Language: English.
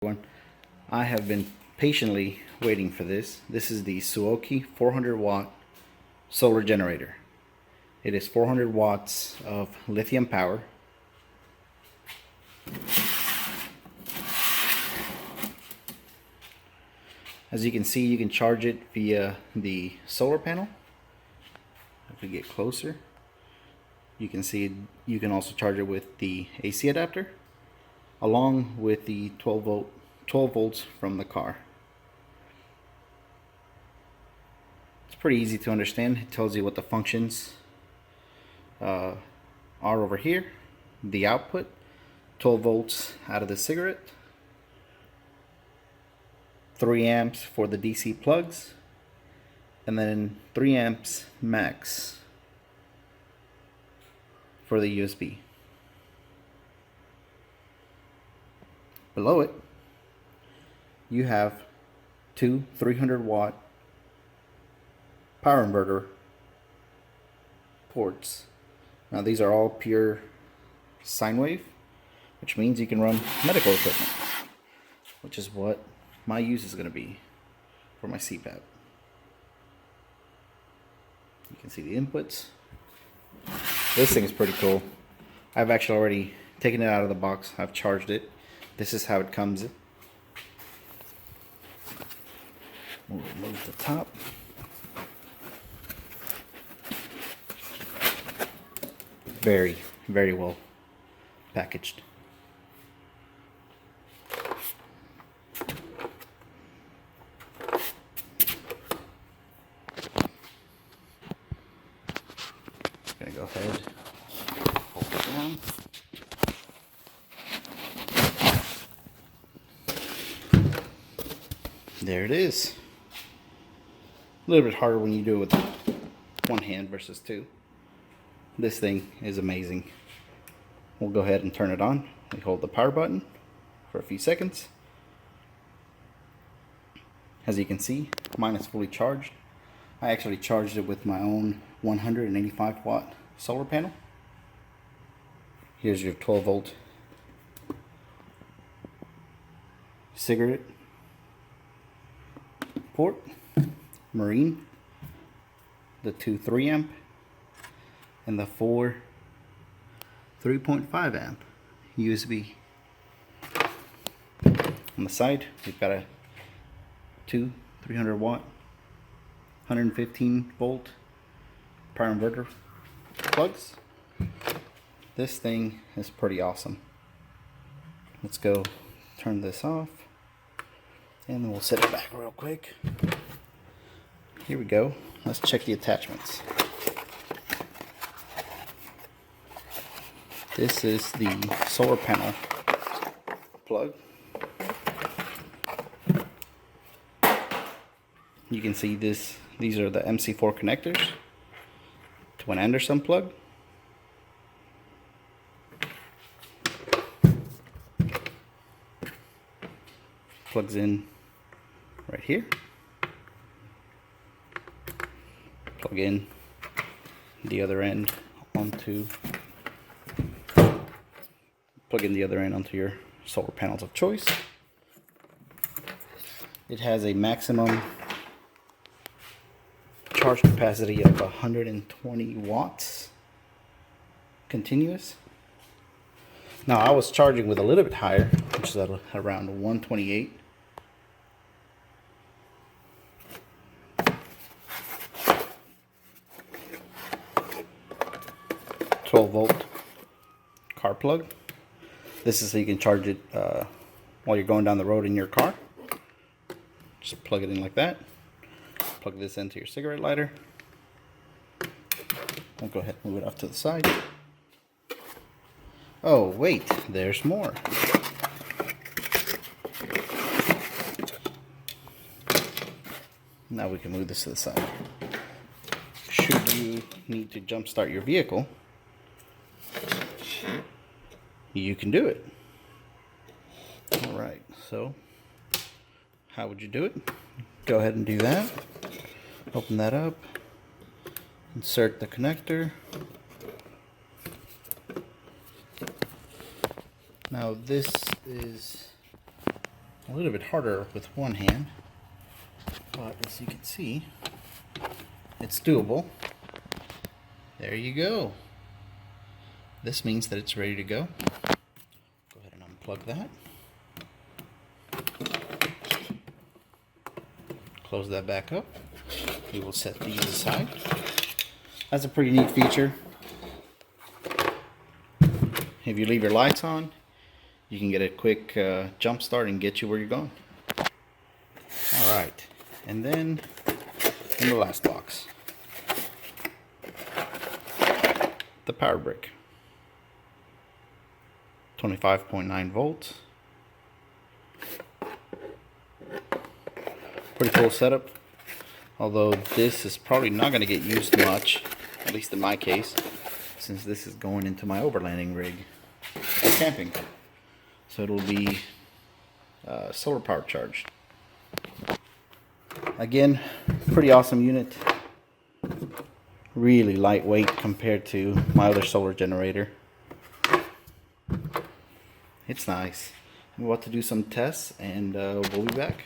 Everyone, I have been patiently waiting for this. This is the Suaoki 400 watt solar generator. It is 400 watts of lithium power. As you can see, you can charge it via the solar panel. If we get closer, you can see you can also charge it with the AC adapter, along with the 12 volts from the car. It's pretty easy to understand. It tells you what the functions are over here. The output, 12 volts out of the cigarette, 3 amps for the DC plugs, and then 3 amps max for the USB. Below it, you have two 300 watt power inverter ports. Now these are all pure sine wave, which means you can run medical equipment, which is what my use is going to be for my CPAP. You can see the inputs. This thing is pretty cool. I've actually already taken it out of the box. I've charged it. This is how it comes. We'll remove the top. Very, very well packaged. Gonna go ahead, hold it down. There it is. A little bit harder when you do it with one hand versus two. This thing is amazing. We'll go ahead and turn it on. We hold the power button for a few seconds. As you can see, mine is fully charged. I actually charged it with my own 185 watt solar panel. Here's your 12 volt cigarette port, marine, the two 3 amp, and the four 3.5 amp USB. On the side, we've got a two 300 watt 115 volt power inverter plugs. This thing is pretty awesome. Let's go turn this off, and then we'll set it back real quick. Here we go. Let's check the attachments. This is the solar panel plug. You can see these are the MC4 connectors to an Anderson plug. Plugs in right here. Plug in the other end onto your solar panels of choice. It has a maximum charge capacity of 120 watts continuous. Now I was charging with a little bit higher, which is at around 128. Volt car plug. This is so you can charge it while you're going down the road in your car. Just plug it in like that. Plug this into your cigarette lighter. I'll go ahead and move it off to the side. Oh wait, there's more. Now we can move this to the side. Should you need to jump start your vehicle, you can do it. Alright, so how would you do it? Go ahead and do that. Open that up. Insert the connector. Now this is A little bit harder with one hand, but as you can see, it's doable. There you go. This means that it's ready to go. Go ahead and unplug that. Close that back up. We will set these aside. That's a pretty neat feature. If you leave your lights on, you can get a quick jump start and get you where you're going. Alright, and then in the last box, the power brick. 25.9 volts. Pretty cool setup. Although this is probably not going to get used much, at least in my case, since this is going into my overlanding rig for camping. So it'll be solar power charged. Again, pretty awesome unit. Really lightweight compared to my other solar generator. It's nice. I'm about to do some tests and we'll be back.